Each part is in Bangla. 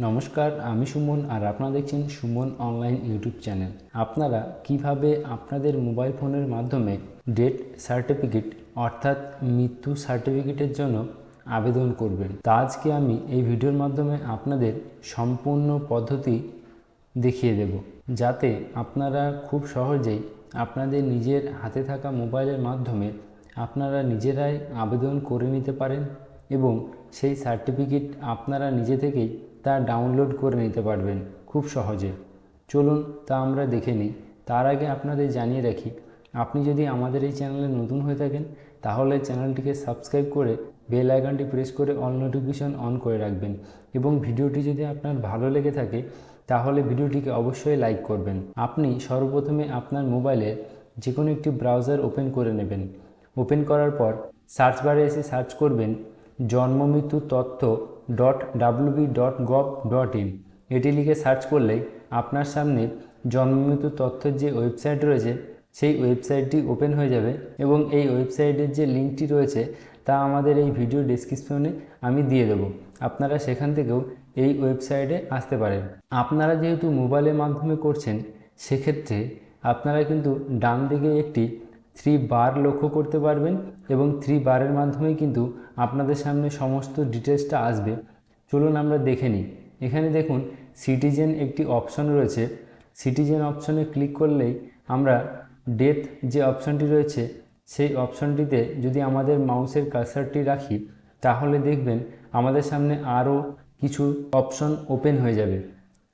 নমস্কার, আমি সুমন আর আপনারা দেখছেন সুমন অনলাইন ইউটিউব চ্যানেল। আপনারা কিভাবে আপনাদের মোবাইল ফোনের মাধ্যমে ডেথ সার্টিফিকেট অর্থাৎ মৃত্যু সার্টিফিকেটের জন্য আবেদন করবেন, তা আজকে আমি এই ভিডিওর মাধ্যমে আপনাদের সম্পূর্ণ পদ্ধতি দেখিয়ে দেব, যাতে আপনারা খুব সহজেই আপনাদের নিজের হাতে থাকা মোবাইলের মাধ্যমে আপনারা নিজেরাই আবেদন করে নিতে পারেন এবং সেই সার্টিফিকেট আপনারা নিজে থেকেই তা ডাউনলোড করে নিতে পারবেন খুব সহজে। চলুন তা আমরা দেখে নিই। তার আগে আপনাদের জানিয়ে রাখি, আপনি যদি আমাদের এই চ্যানেলে নতুন হয়ে থাকেন তাহলে চ্যানেলটিকে সাবস্ক্রাইব করে বেল আইকনটি প্রেস করে অল নোটিফিকেশন অন করে রাখবেন এবং ভিডিওটি যদি আপনার ভালো লেগে থাকে তাহলে ভিডিওটিকে অবশ্যই লাইক করবেন। আপনি সর্বপ্রথমে আপনার মোবাইলে যে কোনো একটি ব্রাউজার ওপেন করে নেবেন। ওপেন করার পর সার্চ বারে এসে সার্চ করবেন জন্মমৃত্যু তথ্য .wb.gov.in। এটি লিখে সার্চ করলেই আপনার সামনে জন্মমৃত্যু তথ্যের যে ওয়েবসাইট রয়েছে সেই ওয়েবসাইটটি ওপেন হয়ে যাবে এবং এই ওয়েবসাইটের যে লিঙ্কটি রয়েছে তা আমাদের এই ভিডিও ডেসক্রিপশনে আমি দিয়ে দেবো। আপনারা সেখান থেকেও এই ওয়েবসাইটে আসতে পারেন। আপনারা যেহেতু মোবাইলের মাধ্যমে করছেন, সেক্ষেত্রে আপনারা কিন্তু ডান দিকে একটি 3 বার লক্ষ্য করতে পারবেন এবং 3 বারের মাধ্যমেই কিন্তু আপনাদের সামনে সমস্ত ডিটেলসটা আসবে। চলুন আমরা দেখে নিই। এখানে দেখুন সিটিজেন একটি অপশন রয়েছে। সিটিজেন অপশনে ক্লিক করলেই আমরা ডেথ যে অপশনটি রয়েছে সেই অপশনটিতে যদি আমাদের মাউসের কার্সারটি রাখি তাহলে দেখবেন আমাদের সামনে আরও কিছু অপশন ওপেন হয়ে যাবে।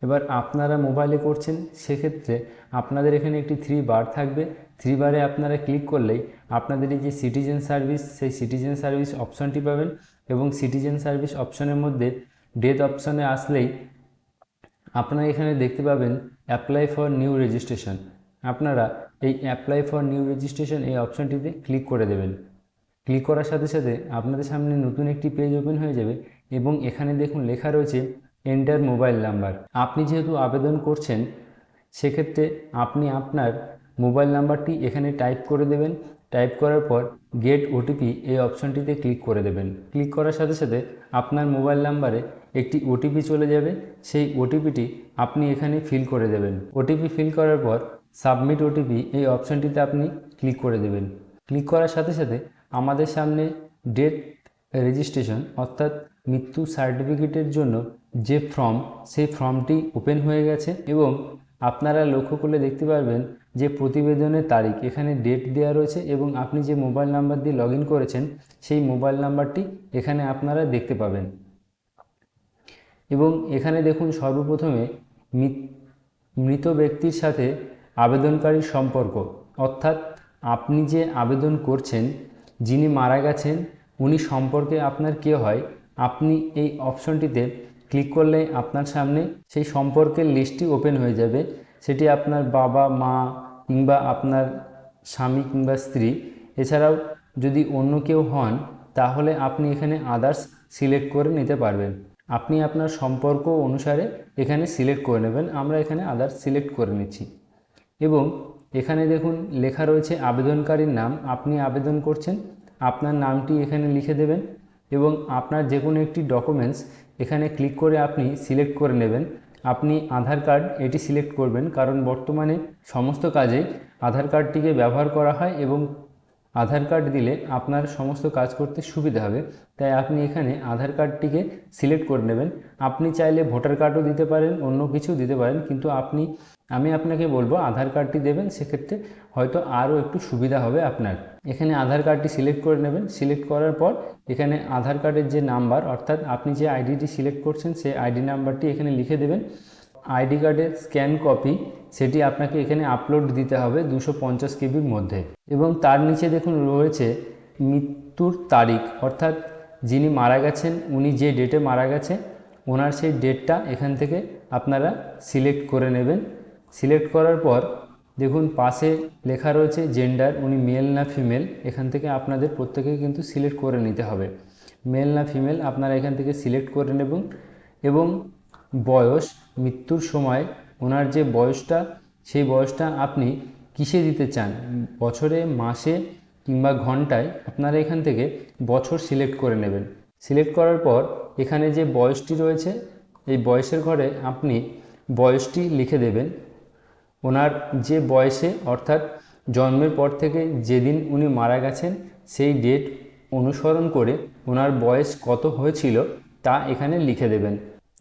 এবার আপনারা মোবাইলে করছেন, সেক্ষেত্রে আপনাদের এখানে একটি 3 বার থাকবে। 3 বারে আপনারা ক্লিক করলেই আপনাদের এই যে সিটিজেন সার্ভিস, সেই সিটিজেন সার্ভিস অপশনটি পাবেন এবং সিটিজেন সার্ভিস অপশনের মধ্যে ডেথ অপশনে আসলেই আপনারা এখানে দেখতে পাবেন অ্যাপ্লাই ফর নিউ রেজিস্ট্রেশন। আপনারা এই অ্যাপ্লাই ফর নিউ রেজিস্ট্রেশন এই অপশনটিতে ক্লিক করে দেবেন। ক্লিক করার সাথে সাথে আপনাদের সামনে নতুন একটি পেজ ওপেন হয়ে যাবে এবং এখানে দেখুন লেখা রয়েছে এন্টার মোবাইল নাম্বার। আপনি যেহেতু আবেদন করছেন, সেক্ষেত্রে আপনি আপনার মোবাইল নাম্বারটি এখানে টাইপ করে দেবেন। টাইপ করার পর গেট ওটিপি এই অপশনটিতে ক্লিক করে দেবেন। ক্লিক করার সাথে সাথে আপনার মোবাইল নাম্বারে একটি ওটিপি চলে যাবে। সেই ওটিপিটি আপনি এখানে ফিল করে দেবেন। ওটিপি ফিল করার পর সাবমিট ওটিপি এই অপশনটিতে আপনি ক্লিক করে দেবেন। ক্লিক করার সাথে সাথে আমাদের সামনে ডেথ রেজিস্ট্রেশন অর্থাৎ মৃত্যু সার্টিফিকেটের জন্য যে ফর্ম, সেই ফর্মটি ওপেন হয়ে গেছে এবং আপনারা লক্ষ্য করলে দেখতে পারবেন যে প্রতিবেদনের তারিখ এখানে ডেট দেওয়া রয়েছে এবং আপনি যে মোবাইল নাম্বার দিয়ে লগ ইন করেছেন সেই মোবাইল নাম্বারটি এখানে আপনারা দেখতে পাবেন। এবং এখানে দেখুন সর্বপ্রথমে মৃত ব্যক্তির সাথে আবেদনকারীর সম্পর্ক, অর্থাৎ আপনি যে আবেদন করছেন, যিনি মারা গেছেন উনি সম্পর্কে আপনার কে হয়, আপনি এই অপশনটিতে ক্লিক করলে আপনার সামনে সেই সম্পর্কের লিস্টটি ওপেন হয়ে যাবে। সেটি আপনার বাবা, মা কিংবা আপনার স্বামী কিংবা স্ত্রী। এছাড়াও যদি অন্য কেউ হন তাহলে আপনি এখানে আদার্স সিলেক্ট করে নিতে পারবেন। আপনি আপনার সম্পর্ক অনুসারে এখানে সিলেক্ট করে নেবেন। আমরা এখানে আদার্স সিলেক্ট করে নিচ্ছি এবং এখানে দেখুন লেখা রয়েছে আবেদনকারীর নাম। আপনি আবেদন করছেন, আপনার নামটি এখানে লিখে দেবেন এবং আপনার যে কোনো একটি ডকুমেন্টস এখানে ক্লিক করে আপনি সিলেক্ট করে নেবেন। আপনি আধার কার্ড এটি সিলেক্ট করবেন, কারণ বর্তমানে সমস্ত কাজে আধার কার্ডটিকে ব্যবহার করা হয় এবং আধার কার্ড দিলে আপনার সমস্ত কাজ করতে সুবিধা হবে। তাই আপনি এখানে আধার কার্ডটিকে সিলেক্ট করে নেবেন। আপনি চাইলে ভোটার কার্ডও দিতে পারেন, অন্য কিছু দিতে পারেন, কিন্তু আমি আপনাকে বলবো আধার কার্ডটি দেবেন, সেক্ষেত্রে হয়তো আরও একটু সুবিধা হবে আপনার। এখানে আধার কার্ডটি সিলেক্ট করে নেবেন। সিলেক্ট করার পর এখানে আধার কার্ডের যে নাম্বার, অর্থাৎ আপনি যে আইডিটি সিলেক্ট করছেন সেই আইডি নাম্বারটি এখানে লিখে দেবেন। আইডি কার্ডের স্ক্যান কপি সেটি আপনাকে এখানে আপলোড দিতে হবে 250 কেবির মধ্যে এবং তার নিচে দেখুন রয়েছে মৃত্যুর তারিখ, অর্থাৎ যিনি মারা গেছেন উনি যে ডেটে মারা গেছে ওনার সেই ডেটটা এখান থেকে আপনারা সিলেক্ট করে নেবেন। সিলেক্ট করার পর দেখুন পাশে লেখা রয়েছে জেন্ডার, উনি মেল না ফিমেল। এখান থেকে আপনাদের প্রত্যেকেই কিন্তু সিলেক্ট করে নিতে হবে মেল না ফিমেল। আপনারা এখান থেকে সিলেক্ট করে নেবেন এবং বয়স, মৃত্যুর সময় ওনার যে বয়সটা সেই বয়সটা আপনি কিসে দিতে চান, বছরে, মাসে কিংবা ঘন্টায়, আপনারা এখান থেকে বছর সিলেক্ট করে নেবেন। সিলেক্ট করার পর এখানে যে বয়সটি রয়েছে এই বয়সের ঘরে আপনি বয়সটি লিখে দেবেন। ওনার যে বয়সে অর্থাৎ জন্মের পর থেকে যেদিন উনি মারা গেছেন সেই ডেট অনুসরণ করে ওনার বয়স কত হয়েছিল তা এখানে লিখে দেবেন।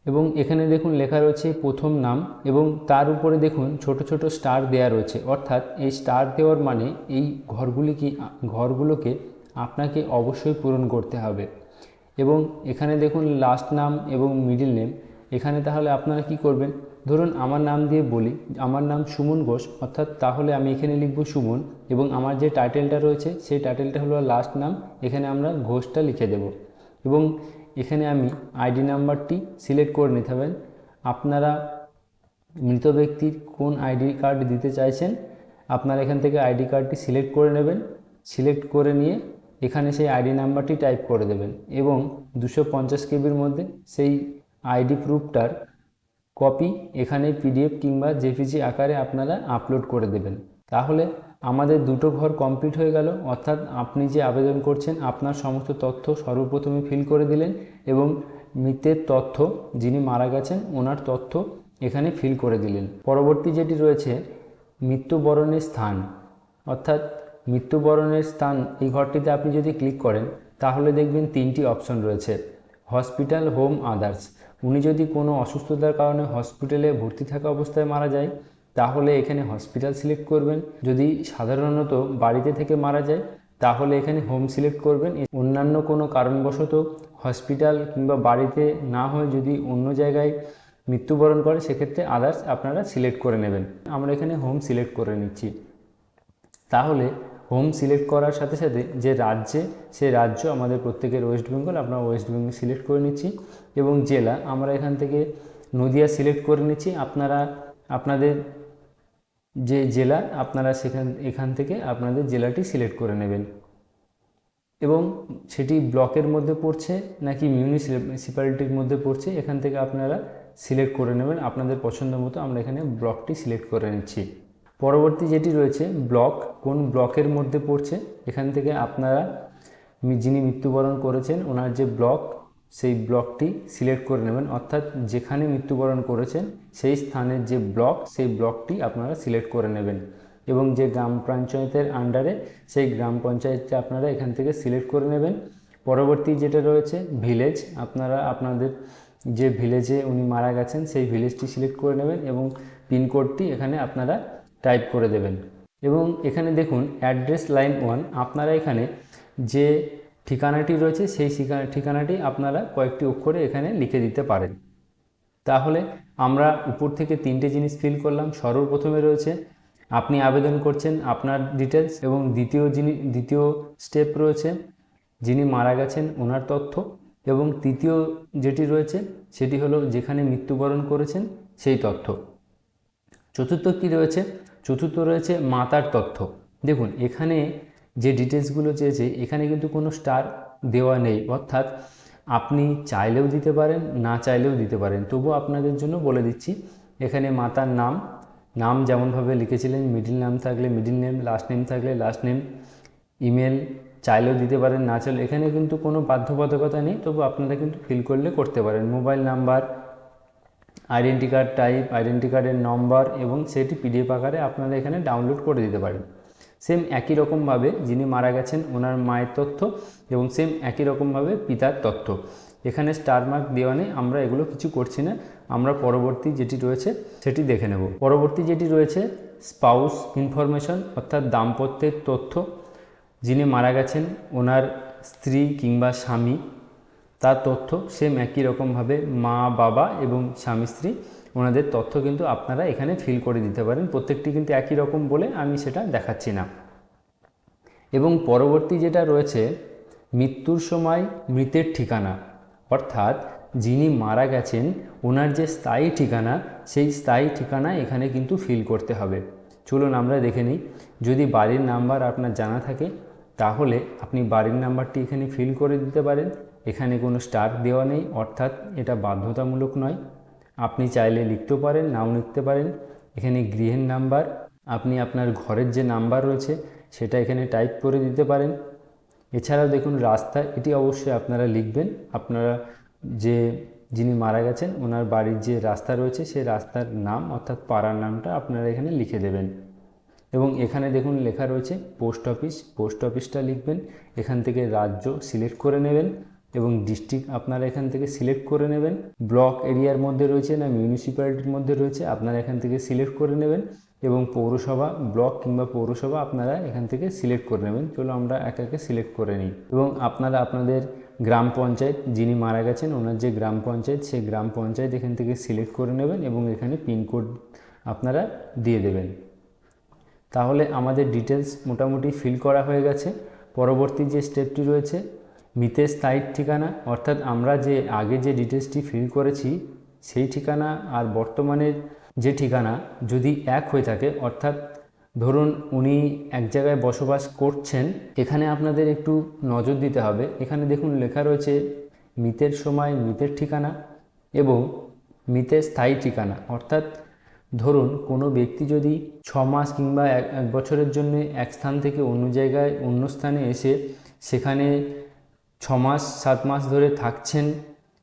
এবং এখানে দেখুন লেখা রয়েছে প্রথম নাম এবং তার উপরে দেখুন ছোট ছোট স্টার দেওয়া রয়েছে, অর্থাৎ এই স্টার দেওয়ার মানে এই ঘরগুলোকে আপনাকে অবশ্যই পূরণ করতে হবে। এবং এখানে দেখুন লাস্ট নাম এবং মিডিল নেম। এখানে তাহলে আপনারা কি করবেন, ধরুন আমার নাম দিয়ে বলি, আমার নাম সুমন ঘোষ, অর্থাৎ তাহলে আমি এখানে লিখব সুমন এবং আমার যে টাইটেলটা রয়েছে সেই টাইটেলটা হলো লাস্ট নাম, এখানে আমরা ঘোষটা লিখে দেব। এবং এখানে আমি আইডি নাম্বারটি সিলেক্ট করে নিতে হবেন। আপনারা মৃত ব্যক্তির কোন আইডি কার্ড দিতে চাইছেন আপনারা এখান থেকে আইডি কার্ডটি সিলেক্ট করে নেবেন। সিলেক্ট করে নিয়ে এখানে সেই আইডি নাম্বারটি টাইপ করে দেবেন এবং 250 কেবির মধ্যে সেই আইডি প্রুফটার কপি এখানে পিডিএফ কিংবা জেপিজি আকারে আপনারা আপলোড করে দেবেন। তাহলে আমাদের দুটো ঘর কমপ্লিট হয়ে গেল, অর্থাৎ আপনি যে আবেদন করছেন আপনার সমস্ত তথ্য সর্বপ্রথমে ফিল করে দিলেন এবং মৃতের তথ্য, যিনি মারা গেছেন ওনার তথ্য এখানে ফিল করে দিলেন। পরবর্তী যেটি রয়েছে মৃত্যুবরণের স্থান, অর্থাৎ মৃত্যুবরণের স্থান, এই ঘরটিতে আপনি যদি ক্লিক করেন তাহলে দেখবেন 3টি অপশন রয়েছে, হসপিটাল, হোম, আদার্স। উনি যদি কোনো অসুস্থতার কারণে হসপিটালে ভর্তি থাকা অবস্থায় মারা যায় তাহলে এখানে হসপিটাল সিলেক্ট করবেন। যদি সাধারণত বাড়িতে থেকে মারা যায় তাহলে এখানে হোম সিলেক্ট করবেন। অন্যান্য কোনো কারণবশত হসপিটাল কিংবা বাড়িতে না হয়ে যদি অন্য জায়গায় মৃত্যুবরণ করে সেক্ষেত্রে আদার্স আপনারা সিলেক্ট করে নেবেন। আমরা এখানে হোম সিলেক্ট করে নিচ্ছি। তাহলে হোম সিলেক্ট করার সাথে সাথে যে রাজ্যে, সে রাজ্য আমাদের প্রত্যেকের ওয়েস্ট বেঙ্গল, আমরা ওয়েস্ট বেঙ্গল সিলেক্ট করে নিচ্ছি। এবং জেলা আমরা এখান থেকে নদিয়া সিলেক্ট করে নিচ্ছি। আপনারা আপনাদের যে জেলা আপনারা এখান থেকে আপনাদের জেলাটি সিলেক্ট করে নেবেন এবং সেটি ব্লকের মধ্যে পড়ছে নাকি মিউনিসিপ্যালিটির মধ্যে পড়ছে এখান থেকে আপনারা সিলেক্ট করে নেবেন আপনাদের পছন্দ মতো। আমরা এখানে ব্লকটি সিলেক্ট করে নিচ্ছি। পরবর্তী যেটি রয়েছে ব্লক, কোন ব্লকের মধ্যে পড়ছে এখান থেকে আপনারা যিনি মৃত্যুবরণ করেছেন ওনার যে ব্লক সেই ব্লকটি সিলেক্ট করে নেবেন, অর্থাৎ যেখানে মৃত্যুবরণ করেছেন সেই স্থানের যে ব্লক সেই ব্লকটি আপনারা সিলেক্ট করে নেবেন। এবং যে গ্রাম পঞ্চায়েতের আন্ডারে সেই গ্রাম পঞ্চায়েতটা আপনারা এখান থেকে সিলেক্ট করে নেবেন। পরবর্তী যেটা রয়েছে ভিলেজ, আপনারা আপনাদের যে ভিলেজে উনি মারা গেছেন সেই ভিলেজটি সিলেক্ট করে নেবেন এবং পিনকোডটি এখানে আপনারা টাইপ করে দেবেন। এবং এখানে দেখুন অ্যাড্রেস লাইন 1, আপনারা এখানে যে ঠিকানাটি রয়েছে সেই ঠিকানাটি আপনারা কয়েকটি অক্ষরে এখানে লিখে দিতে পারেন। তাহলে আমরা উপর থেকে 3টে জিনিস ফিল করলাম। সর্বপ্রথমে রয়েছে আপনি আবেদন করছেন আপনার ডিটেলস এবং দ্বিতীয় স্টেপ রয়েছে যিনি মারা গেছেন ওনার তথ্য এবং তৃতীয় যেটি রয়েছে সেটি হলো যেখানে মৃত্যুবরণ করেছেন সেই তথ্য। চতুর্থ কী রয়েছে? চতুর্থ রয়েছে মাতার তথ্য। দেখুন এখানে যে ডিটেলসগুলো চেয়েছে এখানে কিন্তু কোনো স্টার দেওয়া নেই, অর্থাৎ আপনি চাইলেও দিতে পারেন না চাইলেও দিতে পারেন, তবুও আপনাদের জন্য বলে দিচ্ছি। এখানে মাতার নাম যেমনভাবে লিখেছিলেন, মিডিল নাম থাকলে মিডিল নেম, লাস্ট নেম থাকলে লাস্ট নেম, ইমেল চাইলেও দিতে পারেন না চাইলে, এখানে কিন্তু কোনো বাধ্যবাধকতা নেই, তবু আপনারা কিন্তু ফিল করলে করতে পারেন। Mobile number, identity card type, identity কার্ডের নম্বর এবং সেটি পিডিএফ আকারে আপনারা এখানে ডাউনলোড করে দিতে পারেন। সেম একই রকমভাবে যিনি মারা গেছেন ওনার মায়ের তথ্য এবং সেম একই রকমভাবে পিতার তথ্য। এখানে স্টার মার্ক দেওয়া নেই, আমরা এগুলো কিছু করছি না, আমরা পরবর্তী যেটি রয়েছে সেটি দেখে নেব। পরবর্তী যেটি রয়েছে স্পাউস ইনফরমেশন, অর্থাৎ দাম্পত্যের তথ্য। যিনি মারা গেছেন ওনার স্ত্রী কিংবা স্বামী তার তথ্য সেম একই রকমভাবে মা বাবা এবং স্বামী স্ত্রী ওনাদের তথ্য কিন্তু আপনারা এখানে ফিল করে দিতে পারেন। প্রত্যেকটি কিন্তু একই রকম বলে আমি সেটা দেখাচ্ছি না। এবং পরবর্তী যেটা রয়েছে মৃত্যুর সময় মৃতের ঠিকানা, অর্থাৎ যিনি মারা গেছেন ওনার যে স্থায়ী ঠিকানা সেই স্থায়ী ঠিকানা এখানে কিন্তু ফিল করতে হবে। চলুন আমরা দেখে নিই। যদি বাড়ির নাম্বার আপনার জানা থাকে তাহলে আপনি বাড়ির নাম্বারটি এখানে ফিল করে দিতে পারেন। এখানে কোনো স্টার দেওয়া নেই, অর্থাৎ এটা বাধ্যতামূলক নয়, আপনি চাইলে লিখতেও পারেন নাও লিখতে পারেন। এখানে গৃহের নাম্বার, আপনি আপনার ঘরের যে নাম্বার রয়েছে সেটা এখানে টাইপ করে দিতে পারেন। এছাড়াও দেখুন রাস্তা, এটি অবশ্যই আপনারা লিখবেন। আপনারা যে যিনি মারা গেছেন ওনার বাড়ির যে রাস্তা রয়েছে সেই রাস্তার নাম অর্থাৎ পাড়ার নামটা আপনারা এখানে লিখে দেবেন। এবং এখানে দেখুন লেখা রয়েছে পোস্ট অফিস, পোস্ট অফিসটা লিখবেন। এখান থেকে রাজ্য সিলেক্ট করে নেবেন এবং ডিস্ট্রিক্ট আপনারা এখান থেকে সিলেক্ট করে নেবেন। ব্লক এরিয়ার মধ্যে রয়েছে না মিউনিসিপ্যালিটির মধ্যে রয়েছে আপনারা এখান থেকে সিলেক্ট করে নেবেন। এবং পৌরসভা, ব্লক কিংবা পৌরসভা আপনারা এখান থেকে সিলেক্ট করে নেবেন। চলো আমরা একে একে সিলেক্ট করে নিই। এবং আপনারা আপনাদের গ্রাম পঞ্চায়েত, যিনি মারা গেছেন ওনার যে গ্রাম পঞ্চায়েত, সেই গ্রাম পঞ্চায়েত এখান থেকে সিলেক্ট করে নেবেন এবং এখানে পিনকোড আপনারা দিয়ে দেবেন। তাহলে আমাদের ডিটেলস মোটামুটি ফিল করা হয়ে গেছে। পরবর্তী যে স্টেপটি রয়েছে মৃতের স্থায়ী ঠিকানা, অর্থাৎ আমরা যে আগে যে ডিটেলসটি ফিল করেছি সেই ঠিকানা আর বর্তমানের যে ঠিকানা যদি এক হয়ে থাকে, অর্থাৎ ধরুন উনি এক জায়গায় বসবাস করছেন, এখানে আপনাদের একটু নজর দিতে হবে। এখানে দেখুন লেখা রয়েছে মৃতের সময় মৃতের ঠিকানা এবং মৃতের স্থায়ী ঠিকানা। অর্থাৎ ধরুন কোনো ব্যক্তি যদি 6 মাস কিংবা এক বছরের জন্য এক স্থান থেকে অন্য জায়গায় অন্য স্থানে এসে সেখানে 6 মাস 7 মাস ধরে থাকছেন,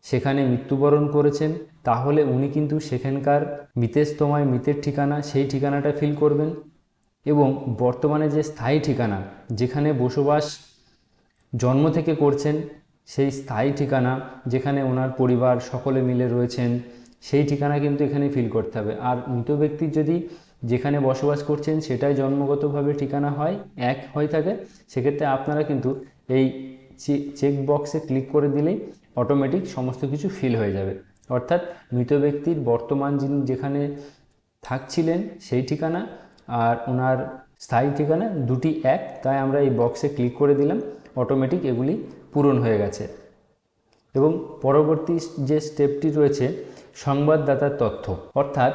সেখানে মৃত্যুবরণ করেছেন, তাহলে উনি কিন্তু সেখানকার মৃতের সময় মৃতের ঠিকানা সেই ঠিকানাটা ফিল করবেন। এবং বর্তমানে যে স্থায়ী ঠিকানা, যেখানে বসবাস জন্ম থেকে করছেন, সেই স্থায়ী ঠিকানা যেখানে ওনার পরিবার সকলে মিলে রয়েছেন সেই ঠিকানা কিন্তু এখানে ফিল করতে হবে। আর মৃত ব্যক্তির যদি যেখানে বসবাস করছেন সেটাই জন্মগতভাবে ঠিকানা হয়, এক হয়ে থাকে, সেক্ষেত্রে আপনারা কিন্তু এই চেক বক্সে ক্লিক করে দিলেই অটোমেটিক সমস্ত কিছু ফিল হয়ে যাবে। অর্থাৎ মৃত ব্যক্তির বর্তমান যিনি যেখানে থাকছিলেন সেই ঠিকানা আর ওনার স্থায়ী ঠিকানা দুটি এক, তাই আমরা এই বক্সে ক্লিক করে দিলাম, অটোমেটিক এগুলি পূরণ হয়ে গেছে। এবং পরবর্তী যে স্টেপটি রয়েছে সংবাদদাতার তথ্য, অর্থাৎ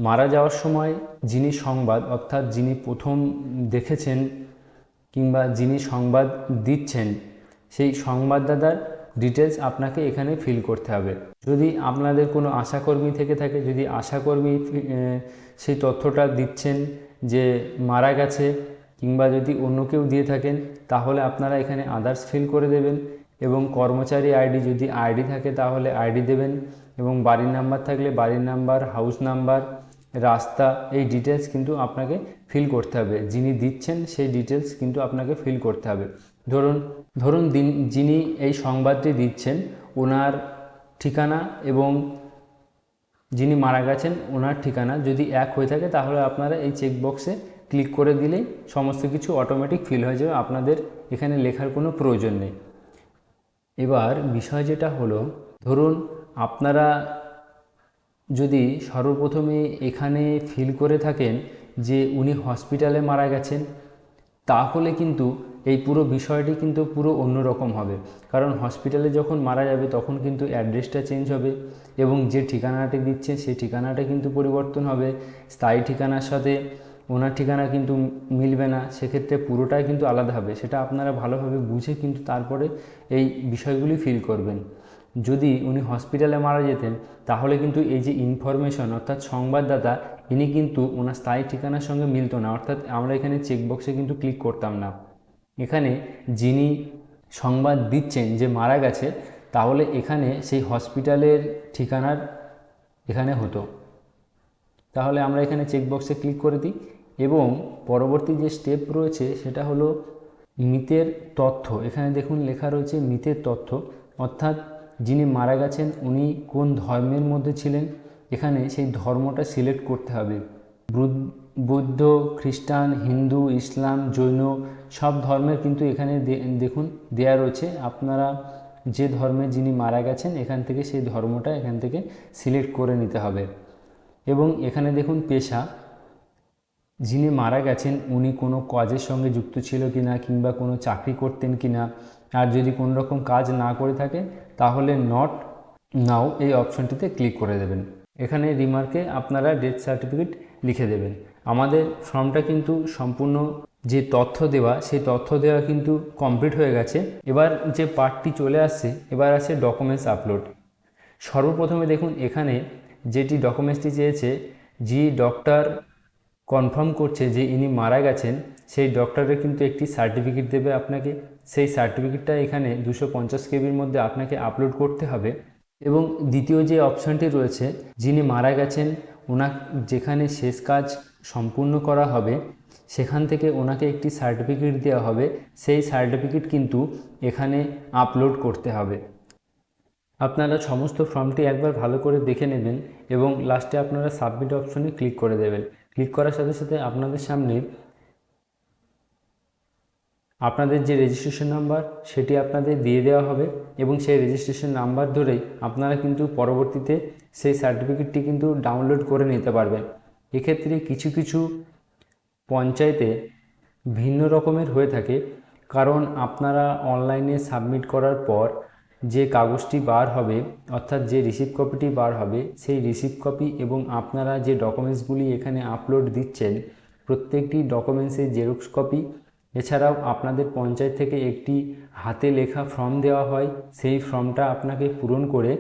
মারা যাওয়ার সময় যিনি সংবাদ, অর্থাৎ যিনি প্রথম দেখেছেন কিংবা যিনি সংবাদ দিচ্ছেন সেই সংবাদদাতার ডিটেলস আপনাকে এখানে ফিল করতে হবে। যদি আপনাদের কোনো আশাকর্মী থেকে থাকে, যদি আশাকর্মী সেই তথ্যটা দিচ্ছেন যে মারা গেছে, কিংবা যদি অন্য কেউ দিয়ে থাকেন তাহলে আপনারা এখানে আদার্স ফিল করে দেবেন। এবং কর্মচারী আইডি, যদি আইডি থাকে তাহলে আইডি দেবেন। এবং বাড়ির নাম্বার থাকলে বাড়ির নাম্বার, হাউস নাম্বার, রাস্তা, এই ডিটেলস কিন্তু আপনাকে ফিল করতে হবে। যিনি দিচ্ছেন সেই ডিটেলস কিন্তু আপনাকে ফিল করতে হবে। ধরুন যিনি এই সংবাদটি দিচ্ছেন ওনার ঠিকানা এবং যিনি মারা গেছেন ওনার ঠিকানা যদি এক হয়ে থাকে তাহলে আপনারা এই চেকবক্সে ক্লিক করে দিলেই সমস্ত কিছু অটোমেটিক ফিল হয়ে যাবে, আপনাদের এখানে লেখার কোনো প্রয়োজন নেই। এবার বিষয় যেটা হলো, ধরুন আপনারা যদি সর্বপ্রথমে এখানে ফিল করে থাকেন যে উনি হসপিটালে মারা গেছেন, তাহলে কিন্তু এই পুরো বিষয়টি কিন্তু পুরো অন্যরকম হবে। কারণ হসপিটালে যখন মারা যাবে তখন কিন্তু অ্যাড্রেসটা চেঞ্জ হবে এবং যে ঠিকানাটি দিচ্ছে সেই ঠিকানাটা কিন্তু পরিবর্তন হবে, স্থায়ী ঠিকানার সাথে ওনার ঠিকানা কিন্তু মিলবে না, সেক্ষেত্রে পুরোটাই কিন্তু আলাদা হবে। সেটা আপনারা ভালোভাবে বুঝে কিন্তু তারপরে এই বিষয়গুলি ফিল করবেন। যদি উনি হসপিটালে মারা যেতেন তাহলে কিন্তু এই যে ইনফরমেশন অর্থাৎ সংবাদদাতা ইনি কিন্তু ওনার স্থায়ী ঠিকানার সঙ্গে মিলতো না, অর্থাৎ আমরা এখানে চেকবক্সে কিন্তু ক্লিক করতাম না। এখানে যিনি সংবাদ দিচ্ছেন যে মারা গেছে, তাহলে এখানে সেই হসপিটালের ঠিকানার এখানে হতো। তাহলে আমরা এখানে চেকবক্সে ক্লিক করে দিই এবং পরবর্তী যে স্টেপ রয়েছে সেটা হলো মৃতের তথ্য। এখানে দেখুন লেখা রয়েছে মৃতের তথ্য, অর্থাৎ যিনি মারা গেছেন উনি কোন ধর্মের মধ্যে ছিলেন, এখানে সেই ধর্মটা সিলেক্ট করতে হবে। বৌদ্ধ, খ্রিস্টান, হিন্দু, ইসলাম, জৈন সব ধর্মের কিন্তু এখানে দেখুন দেয়া রয়েছে। আপনারা যে ধর্মে যিনি মারা গেছেন এখান থেকে সেই ধর্মটা এখান থেকে সিলেক্ট করে নিতে হবে। এবং এখানে দেখুন পেশা, যিনি মারা গেছেন উনি কোনো কাজের সঙ্গে যুক্ত ছিল কিনা কিংবা কোনো চাকরি করতেন কিনা, আর যদি কোনো রকম কাজ না করে থাকে তাহলে নট নাও এই অপশনটিতে ক্লিক করে দেবেন। এখানে রিমার্কে আপনারা ডেথ সার্টিফিকেট লিখে দেবেন। আমাদের ফর্মটা কিন্তু সম্পূর্ণ যে তথ্য দেওয়া সেই তথ্য দেওয়া কিন্তু কমপ্লিট হয়ে গেছে। এবার যে পার্টটি চলে আসছে, এবার আছে ডকুমেন্টস আপলোড। সর্বপ্রথমে দেখুন এখানে যেটি ডকুমেন্টসটি চেয়েছে, যে ডক্টর কনফার্ম করছে যে ইনি মারা গেছেন সেই ডক্টরের কিন্তু একটি সার্টিফিকেট দেবে আপনাকে। সেই সার্টিফিকেটটা এখানে 250 কেবির মধ্যে আপনাকে আপলোড করতে হবে। এবং দ্বিতীয় যে অপশানটি রয়েছে, যিনি মারা গেছেন যেখানে শেষ কাজ সম্পূর্ণ করা হবে সেখান থেকে ওনাকে একটি সার্টিফিকেট দেওয়া হবে, সেই সার্টিফিকেট কিন্তু এখানে আপলোড করতে হবে। আপনারা সমস্ত ফর্মটি একবার ভালো করে দেখে নেবেন এবং লাস্টে আপনারা সাবমিট অপশনে ক্লিক করে দেবেন। ক্লিক করার সাথে সাথে আপনাদের সামনে আপনাদের যে রেজিস্ট্রেশন নাম্বার সেটি আপনাদের দিয়ে দেওয়া হবে এবং সেই রেজিস্ট্রেশন নাম্বার ধরেই আপনারা কিন্তু পরবর্তীতে সেই সার্টিফিকেটটি কিন্তু ডাউনলোড করে নিতে পারবেন। এক্ষেত্রে কিছু কিছু পঞ্চায়েতে ভিন্ন রকমের হয়ে থাকে, কারণ আপনারা অনলাইনে সাবমিট করার পর যে কাগজটি বার হবে অর্থাৎ যে রিসিপ্ট কপিটি বার হবে, সেই রিসিপ্ট কপি এবং আপনারা যে ডকুমেন্টসগুলি এখানে আপলোড দিচ্ছেন প্রত্যেকটি ডকুমেন্টসের জেরক্স কপি, এছাড়াও আপনাদের পঞ্চায়েত থেকে একটি হাতে লেখা ফর্ম দেওয়া হয়, সেই ফর্মটা আপনাকে পূরণ করে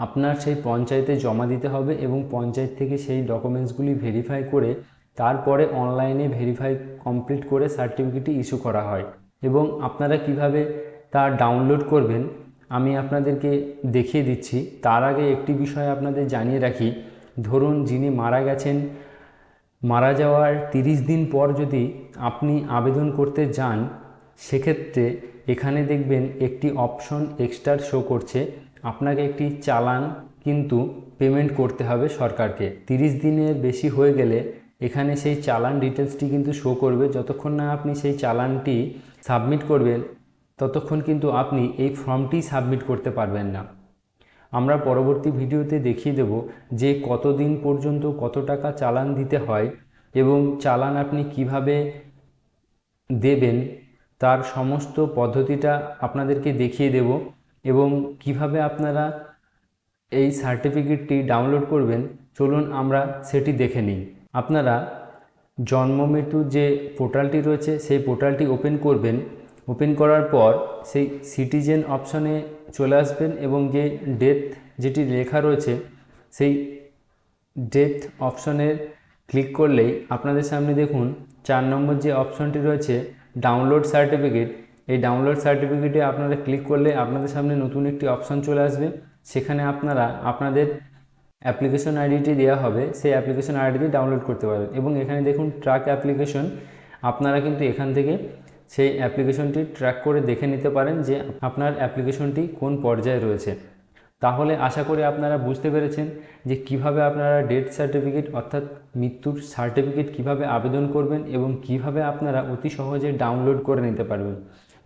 আপনার সেই পঞ্চায়েতে জমা দিতে হবে এবং পঞ্চায়েত থেকে সেই ডকুমেন্টসগুলি ভেরিফাই করে তারপরে অনলাইনে ভেরিফাই কমপ্লিট করে সার্টিফিকেটটি ইস্যু করা হয়। এবং আপনারা কিভাবে তা ডাউনলোড করবেন আমি আপনাদেরকে দেখিয়ে দিচ্ছি। তার আগে একটি বিষয় আপনাদের জানিয়ে রাখি, ধরুন যিনি মারা গেছেন, মারা যাওয়ার 30 দিন পর যদি আপনি আবেদন করতে যান, সেক্ষেত্রে এখানে দেখবেন একটি অপশন এক্সট্রা শো করছে, আপনাকে একটি চালান কিন্তু পেমেন্ট করতে হবে সরকারকে। 30 দিনের বেশি হয়ে গেলে এখানে সেই চালান ডিটেলসটি কিন্তু শো করবে। যতক্ষণ না আপনি সেই চালানটি সাবমিট করবেন ততক্ষণ কিন্তু আপনি এই ফর্মটি সাবমিট করতে পারবেন না। আমরা পরবর্তী ভিডিওতে দেখিয়ে দেব যে কতদিন পর্যন্ত কত টাকা চালান দিতে হয় এবং চালান আপনি কিভাবে দেবেন তার সমস্ত পদ্ধতিটা আপনাদেরকে দেখিয়ে দেব এবং কিভাবে আপনারা এই সার্টিফিকেটটি ডাউনলোড করবেন চলুন আমরা সেটি দেখে নিই। আপনারা জন্ম মৃত্যু যে পোর্টালটি রয়েছে সেই পোর্টালটি ওপেন করবেন। ওপেন করার পর সেই সিটিজেন অপশনে চলে আসবেন এবং যে ডেথ যেটি লেখা রয়েছে সেই ডেথ অপশনে ক্লিক করলেই আপনাদের সামনে দেখুন 4 নম্বর যে অপশনটি রয়েছে ডাউনলোড সার্টিফিকেট, এই ডাউনলোড সার্টিফিকেটে আপনারা ক্লিক করলে আপনাদের সামনে নতুন একটি অপশন চলে আসবে। সেখানে আপনারা আপনাদের অ্যাপ্লিকেশন আইডিটি দেওয়া হবে, সেই অ্যাপ্লিকেশন আইডিটি ডাউনলোড করতে পারবেন এবং এখানে দেখুন ট্র্যাক অ্যাপ্লিকেশন, আপনারা কিন্তু এখান থেকে সেই অ্যাপ্লিকেশনটি ট্র্যাক করে দেখে নিতে পারেন যে আপনার অ্যাপ্লিকেশনটি কোন পর্যায়ে রয়েছে। তাহলে আশা করি আপনারা বুঝতে পেরেছেন যে কিভাবে আপনারা ডেথ সার্টিফিকেট অর্থাৎ মৃত্যুর সার্টিফিকেট কিভাবে আবেদন করবেন এবং কিভাবে আপনারা অতি সহজে ডাউনলোড করে নিতে পারবেন।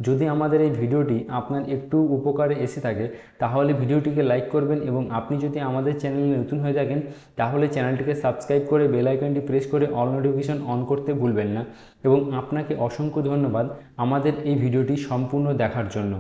যদি আমাদের এই ভিডিওটি আপনার একটু উপকারে এসে থাকে তাহলে ভিডিওটিকে লাইক করবেন এবং আপনি যদি আমাদের চ্যানেলে নতুন হয়ে থাকেন তাহলে চ্যানেলটিকে সাবস্ক্রাইব করে বেল আইকনটি প্রেস করে অল নোটিফিকেশন অন করতে ভুলবেন না। এবং আপনাকে অসংখ্য ধন্যবাদ আমাদের এই ভিডিওটি সম্পূর্ণ দেখার জন্য।